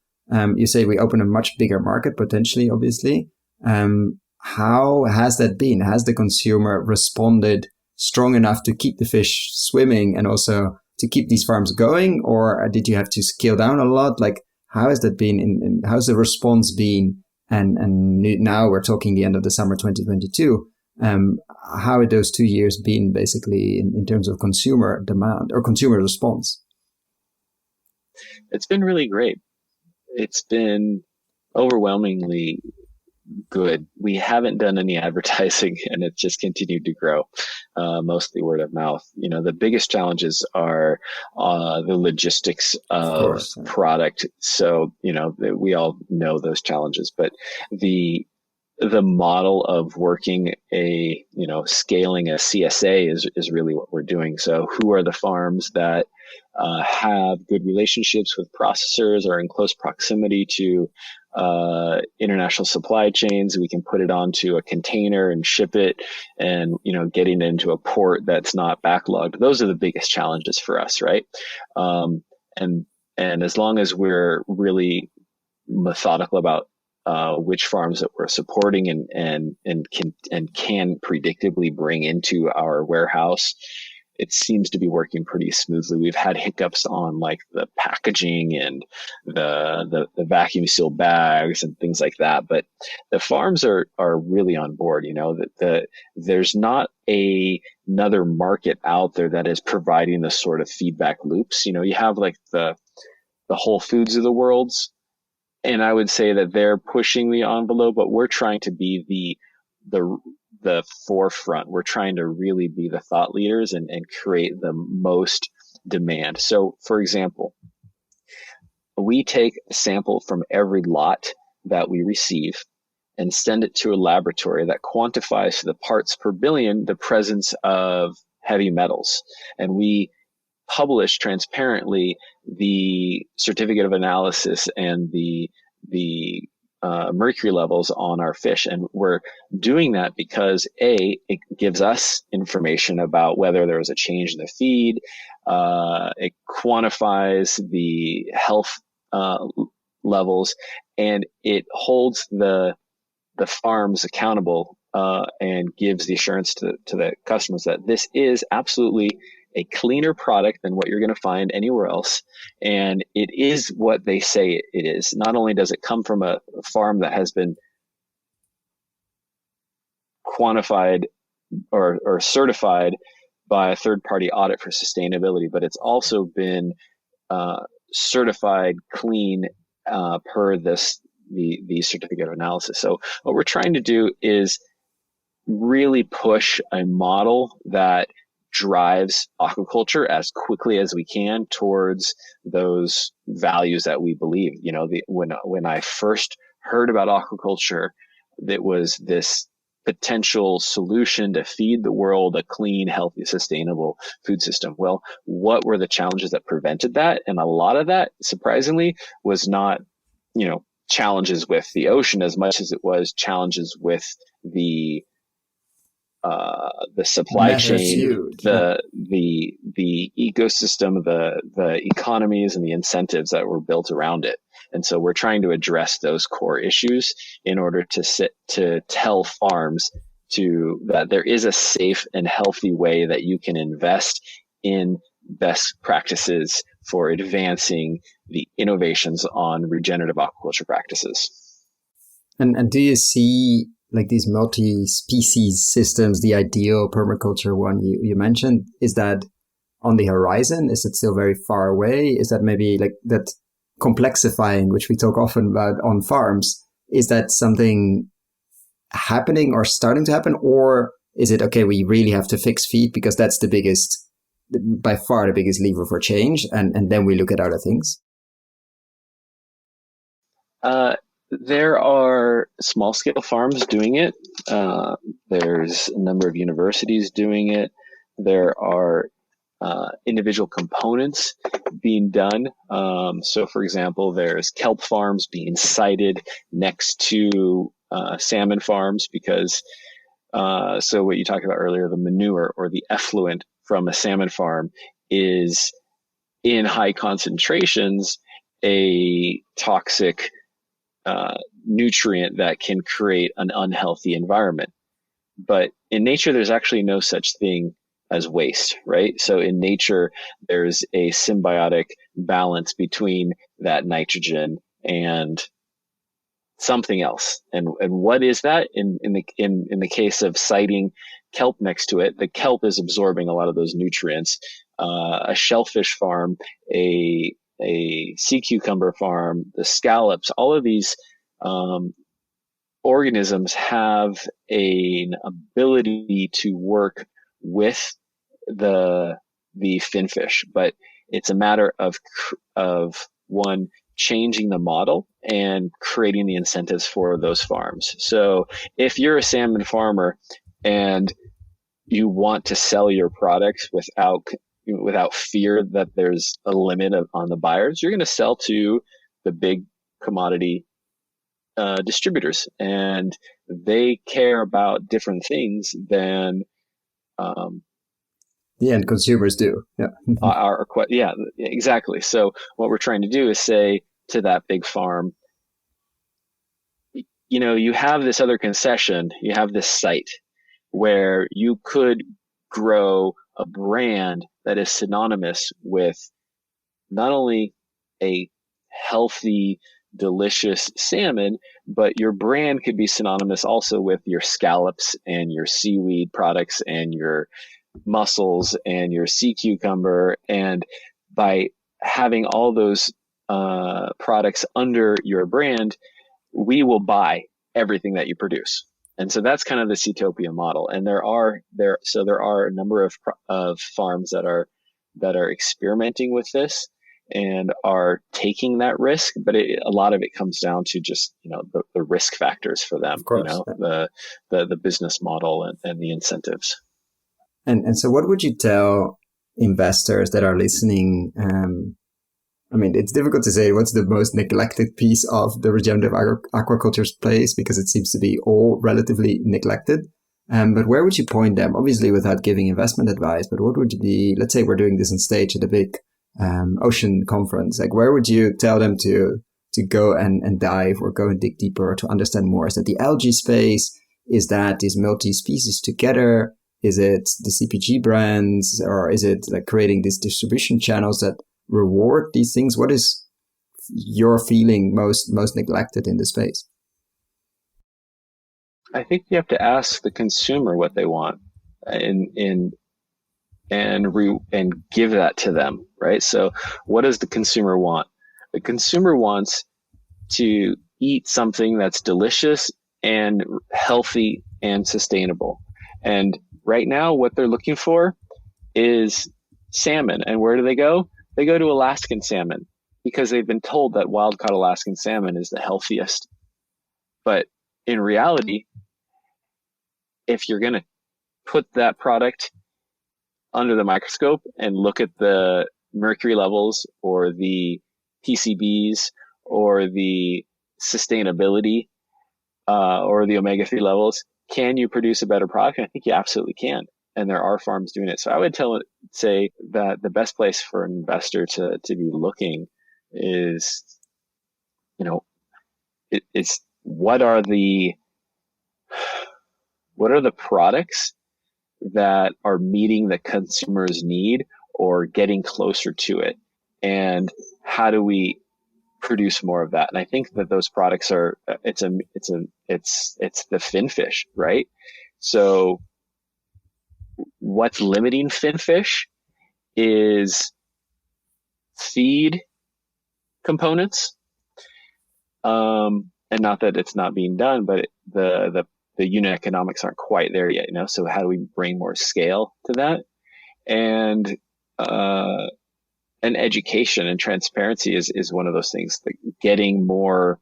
you say we open a much bigger market potentially, obviously. How has that been? Has the consumer responded strong enough to keep the fish swimming and also to keep these farms going? Or did you have to scale down a lot? Like, how has that been? And how's the response been? And now we're talking the end of the summer 2022. How have those 2 years been basically in terms of consumer demand or consumer response? It's been really great. It's been overwhelmingly good. We haven't done any advertising, and it's just continued to grow, mostly word of mouth. The biggest challenges are the logistics Of of course. product. So, we all know those challenges, but the model of working scaling a CSA is really what we're doing. So who are the farms that have good relationships with processors or in close proximity to international supply chains? We can put it onto a container and ship it, and getting it into a port that's not backlogged. Those are the biggest challenges for us, right? And as long as we're really methodical about which farms that we're supporting and can predictably bring into our warehouse, it seems to be working pretty smoothly. We've had hiccups on like the packaging and the vacuum seal bags and things like that, but the farms are really on board. There's not another market out there that is providing the sort of feedback loops. You have like the Whole Foods of the world's, and I would say that they're pushing the envelope, but we're trying to be the forefront. We're trying to really be the thought leaders and create the most demand. So, for example, we take a sample from every lot that we receive and send it to a laboratory that quantifies to the parts per billion the presence of heavy metals. And we publish transparently the certificate of analysis and the mercury levels on our fish. And we're doing that because it gives us information about whether there was a change in the feed. It quantifies the health levels, and it holds the farms accountable and gives the assurance to the customers that this is absolutely a cleaner product than what you're going to find anywhere else. And it is what they say it is. Not only does it come from a farm that has been quantified or certified by a third-party audit for sustainability, but it's also been certified clean per the certificate of analysis. So what we're trying to do is really push a model that drives aquaculture as quickly as we can towards those values that we believe. When I first heard about aquaculture, it was this potential solution to feed the world a clean, healthy, sustainable food system. Well, what were the challenges that prevented that? And a lot of that, surprisingly, was not, challenges with the ocean as much as it was challenges with the supply chain, the ecosystem, the economies and the incentives that were built around it. And so we're trying to address those core issues in order to tell farms that there is a safe and healthy way that you can invest in best practices for advancing the innovations on regenerative aquaculture practices. And do you see like these multi-species systems, the ideal permaculture one you mentioned, is that on the horizon? Is it still very far away? Is that maybe like that complexifying, which we talk often about on farms, is that something happening or starting to happen? Or is it, okay, we really have to fix feed because that's by far the biggest lever for change, and then we look at other things? There are small scale farms doing it. There's a number of universities doing it. There are individual components being done. So for example, there's kelp farms being sited next to salmon farms because so what you talked about earlier, the manure or the effluent from a salmon farm is in high concentrations a toxic nutrient that can create an unhealthy environment. But in nature, there's actually no such thing as waste, right? So in nature, there's a symbiotic balance between that nitrogen and something else. And what is that? In the case of siting kelp next to it, the kelp is absorbing a lot of those nutrients. A shellfish farm, a sea cucumber farm, the scallops, all of these organisms have an ability to work with the finfish, but it's a matter of one, changing the model and creating the incentives for those farms. So if you're a salmon farmer and you want to sell your products without fear that there's a limit on the buyers, you're going to sell to the big commodity distributors, and they care about different things than the end consumers do. Yeah, exactly. So what we're trying to do is say to that big farm, you have this other concession, you have this site where you could grow a brand that is synonymous with not only a healthy, delicious salmon, but your brand could be synonymous also with your scallops and your seaweed products and your mussels and your sea cucumber. And by having all those products under your brand, we will buy everything that you produce. And so that's kind of the Seatopia model. And there are a number of farms that are experimenting with this and are taking that risk, but a lot of it comes down to just the risk factors for them, of course, the business model and the incentives. And so, what would you tell investors that are listening? I mean, it's difficult to say what's the most neglected piece of the regenerative aquaculture's place, because it seems to be all relatively neglected. But where would you point them? Obviously, without giving investment advice, but what would be, let's say we're doing this on stage at a big ocean conference, like where would you tell them to go and dive or go and dig deeper to understand more? Is that the algae space? Is that these multi-species together? Is it the CPG brands, or is it like creating these distribution channels that reward these things? What is your feeling most neglected in the space? I think you have to ask the consumer what they want and give that to them, right? So what does the consumer want? The consumer wants to eat something that's delicious and healthy and sustainable. And right now, what they're looking for is salmon. And where do they go? They go to Alaskan salmon because they've been told that wild-caught Alaskan salmon is the healthiest. But in reality, if you're going to put that product under the microscope and look at the mercury levels or the PCBs or the sustainability or the omega-3 levels, can you produce a better product? And I think you absolutely can. And there are farms doing it. So I would say that the best place for an investor to be looking is, it's what are the products that are meeting the consumer's need or getting closer to it, and how do we produce more of that? And I think that those products are it's the finfish, right? So what's limiting finfish is feed components, and not that it's not being done, but the unit economics aren't quite there yet, so how do we bring more scale to that? And education and transparency is one of those things, like getting more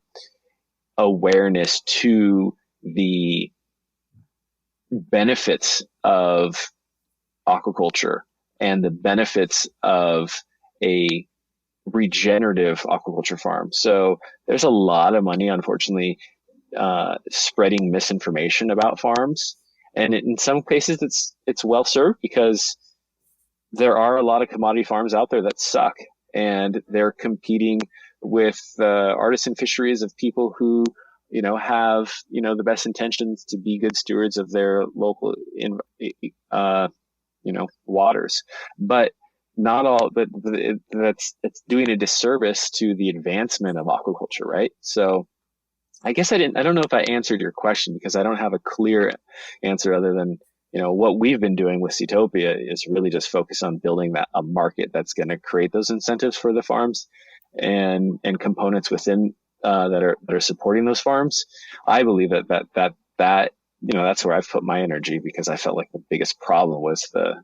awareness to the benefits of aquaculture and the benefits of a regenerative aquaculture farm. So there's a lot of money, unfortunately, spreading misinformation about farms, and in some cases it's well served because there are a lot of commodity farms out there that suck, and they're competing with artisan fisheries of people who have the best intentions to be good stewards of their local waters, but not all. But it's doing a disservice to the advancement of aquaculture, right? So I guess I don't know if I answered your question, because I don't have a clear answer other than, what we've been doing with Seatopia is really just focus on building a market that's going to create those incentives for the farms and components within that are supporting those farms. I believe that that's where I've put my energy, because I felt like the biggest problem was the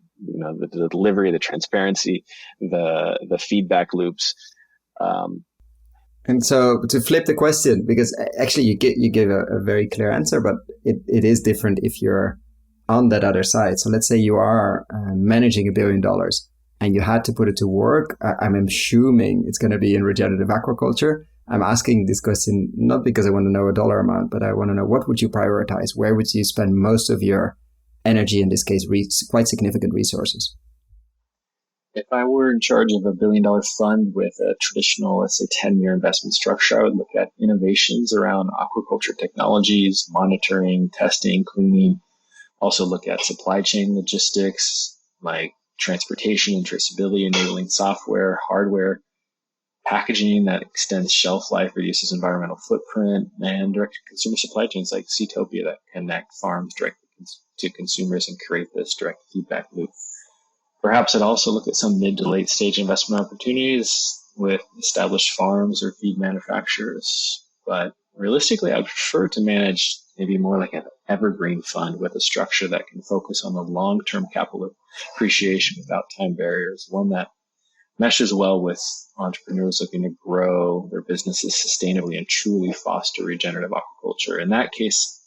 delivery, the transparency, the feedback loops. And so to flip the question, because actually you give a very clear answer, but it is different if you're on that other side. So let's say you are managing $1 billion and you had to put it to work. I'm assuming it's going to be in regenerative aquaculture. I'm asking this question not because I want to know a dollar amount, but I want to know, what would you prioritize? Where would you spend most of your energy, in this case, quite significant resources? If I were in charge of $1 billion fund with a traditional, let's say, 10-year investment structure, I would look at innovations around aquaculture technologies, monitoring, testing, cleaning. Also look at supply chain logistics, like transportation and traceability, enabling software, hardware, packaging that extends shelf life, reduces environmental footprint, and direct consumer supply chains like Seatopia that connect farms directly to consumers and create this direct feedback loop. Perhaps I'd also look at some mid to late stage investment opportunities with established farms or feed manufacturers. But realistically, I would prefer to manage maybe more like an evergreen fund with a structure that can focus on the long-term capital appreciation without time barriers, one that meshes well with entrepreneurs looking to grow their businesses sustainably and truly foster regenerative aquaculture. In that case,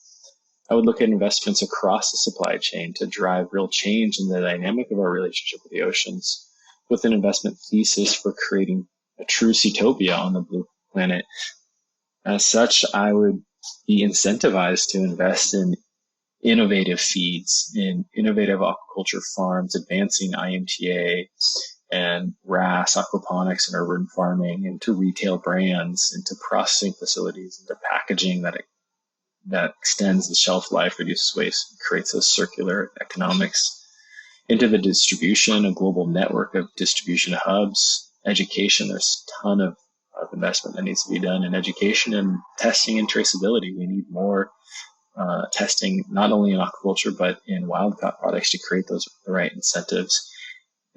I would look at investments across the supply chain to drive real change in the dynamic of our relationship with the oceans, with an investment thesis for creating a true Seatopia on the blue planet. As such, I would be incentivized to invest in innovative feeds, in innovative aquaculture farms, advancing IMTA and RAS, aquaponics and urban farming, into retail brands, into processing facilities, into packaging that extends the shelf life, reduces waste, creates those circular economics, into the distribution, a global network of distribution hubs, education. There's a ton of investment that needs to be done in education and testing and traceability. We need more testing, not only in aquaculture, but in wild caught products to create the right incentives.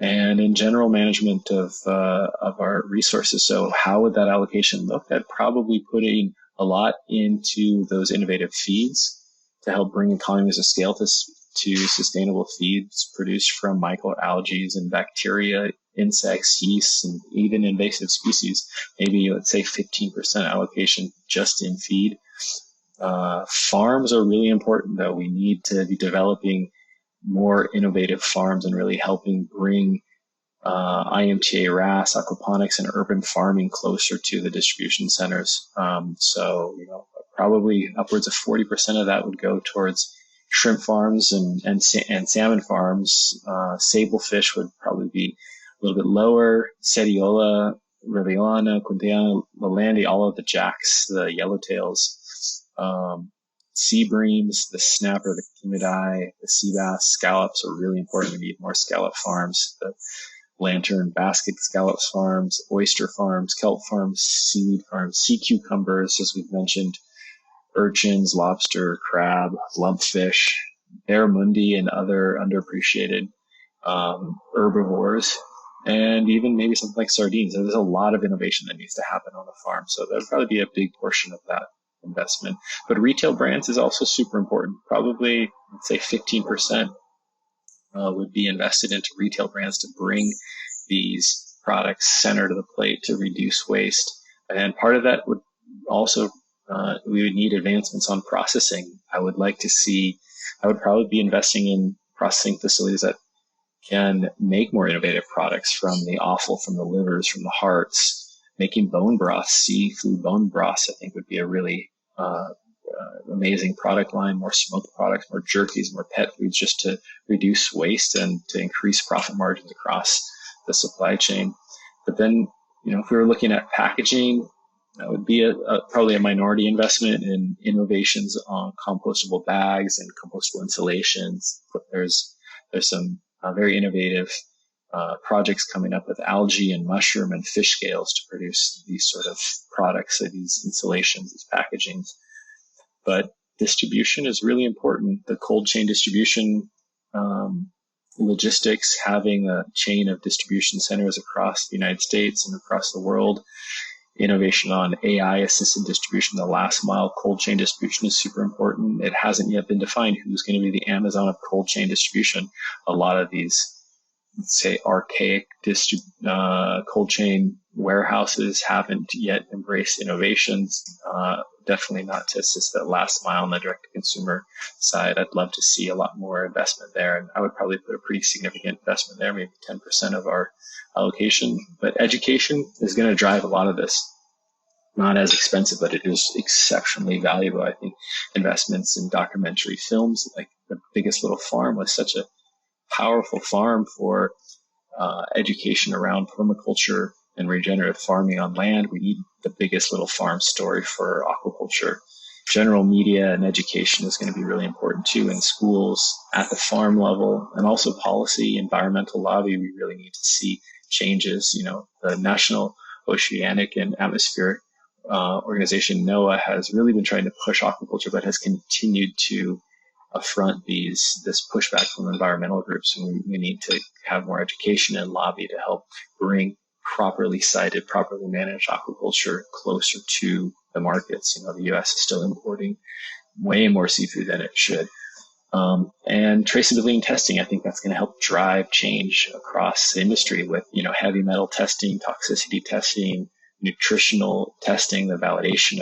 And in general management of our resources. So how would that allocation look? I'd probably putting a lot into those innovative feeds to help bring economies of scale to sustainable feeds produced from microalgae and bacteria, insects, yeasts, and even invasive species. Maybe, let's say, 15% allocation just in feed. Farms are really important, though. We need to be developing more innovative farms and really helping bring IMTA, RAS, aquaponics, and urban farming closer to the distribution centers. So, probably upwards of 40% of that would go towards shrimp farms and salmon farms. Sable fish would probably be a little bit lower. Seriola, Riviana, Quintiana, Lalandi, all of the jacks, the yellowtails, sea breams, the snapper, the chimidae, the sea bass, scallops are really important. We need more scallop farms. The lantern, basket scallops farms, oyster farms, kelp farms, seaweed farms, sea cucumbers, as we've mentioned, urchins, lobster, crab, lumpfish, barramundi, and other underappreciated herbivores, and even maybe something like sardines. So there's a lot of innovation that needs to happen on the farm. So that would probably be a big portion of that investment. But retail brands is also super important. Probably, let's say 15% would be invested into retail brands to bring these products center to the plate to reduce waste. And part of that would also, we would need advancements on processing. I would probably be investing in processing facilities that can make more innovative products from the offal, from the livers, from the hearts. Making bone broths, seafood bone broths, I think would be a really amazing product line. More smoked products, more jerkies, more pet foods, just to reduce waste and to increase profit margins across the supply chain. But then, if we were looking at packaging, that would be probably a minority investment in innovations on compostable bags and compostable insulations. There's some very innovative projects coming up with algae and mushroom and fish scales to produce these sort of products, these insulations, these packagings. But distribution is really important. The cold chain distribution, logistics, having a chain of distribution centers across the United States and across the world innovation on AI assisted distribution, the last mile cold chain distribution is super important. It hasn't yet been defined who's going to be the Amazon of cold chain distribution. A lot of these, let's say, archaic cold chain warehouses haven't yet embraced innovations. Definitely not to assist that last mile on the direct to consumer side. I'd love to see a lot more investment there. And I would probably put a pretty significant investment there, maybe 10% of our allocation. But education is going to drive a lot of this. Not as expensive, but it is exceptionally valuable. I think investments in documentary films, like The Biggest Little Farm, was such a powerful farm for education around permaculture and regenerative farming on land. We need The Biggest Little Farm story for aquaculture. General media and education is going to be really important too in schools, at the farm level, and also policy, environmental lobby. We really need to see changes. The National Oceanic and Atmospheric organization, NOAA, has really been trying to push aquaculture, but has continued to affront this pushback from environmental groups. And we need to have more education and lobby to help bring properly sited, properly managed aquaculture closer to the markets. The U.S. is still importing way more seafood than it should. And traceability and testing, I think that's going to help drive change across the industry with, heavy metal testing, toxicity testing, nutritional testing, the validation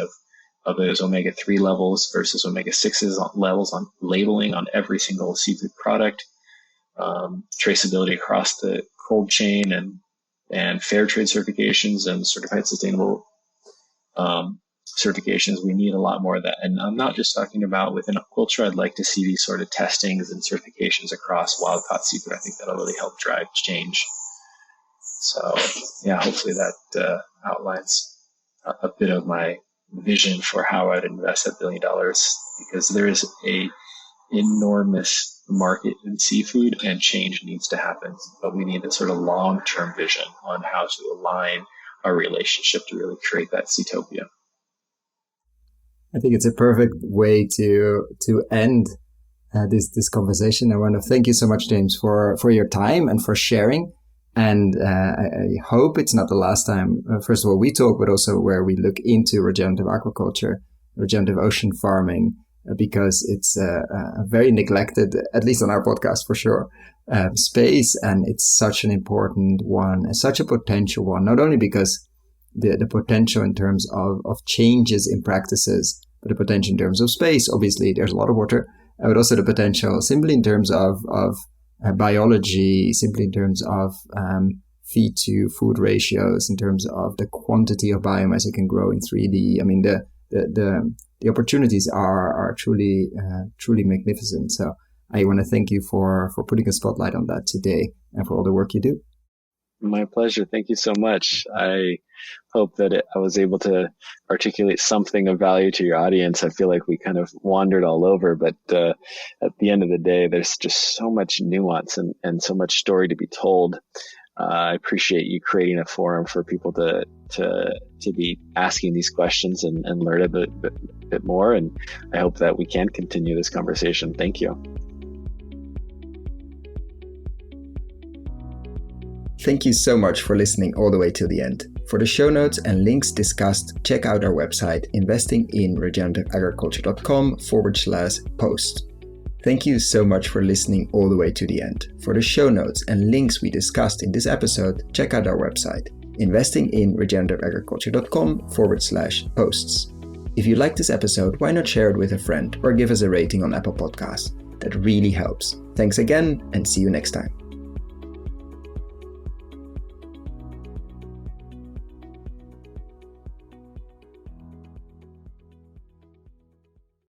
of those omega-3 levels versus omega-6 levels on labeling on every single seafood product, traceability across the cold chain and fair trade certifications and certified sustainable certifications. We need a lot more of that. And I'm not just talking about within aquaculture. I'd like to see these sort of testings and certifications across wild-caught seafood. I think that'll really help drive change. So, yeah, hopefully that outlines a bit of my vision for how I'd invest $1 billion, because there is a enormous market in seafood and change needs to happen. But we need a sort of long-term vision on how to align our relationship to really create that Seatopia. I think it's a perfect way to end this conversation. I want to thank you so much, James, for your time and for sharing. And I hope it's not the last time, first of all, we talk, but also where we look into regenerative aquaculture, regenerative ocean farming, because it's a very neglected, at least on our podcast for sure, space. And it's such an important one, and such a potential one, not only because the potential in terms of changes in practices, but the potential in terms of space. Obviously, there's a lot of water, but also the potential simply in terms of biology, simply in terms of feed to food ratios, in terms of the quantity of biomass you can grow in 3D. I mean, the opportunities are truly magnificent. So I want to thank you for putting a spotlight on that today and for all the work you do. My pleasure. Thank you so much. I hope that I was able to articulate something of value to your audience. I feel like we kind of wandered all over, but at the end of the day, there's just so much nuance and so much story to be told. I appreciate you creating a forum for people to be asking these questions and learn a bit more. And I hope that we can continue this conversation. Thank you. Thank you so much for listening all the way till the end. For the show notes and links discussed, check out our website, investinginregenerativeagriculture.com/post. Thank you so much for listening all the way to the end. For the show notes and links we discussed in this episode, check out our website, investinginregenerativeagriculture.com/posts. If you like this episode, why not share it with a friend or give us a rating on Apple Podcasts? That really helps. Thanks again, and see you next time.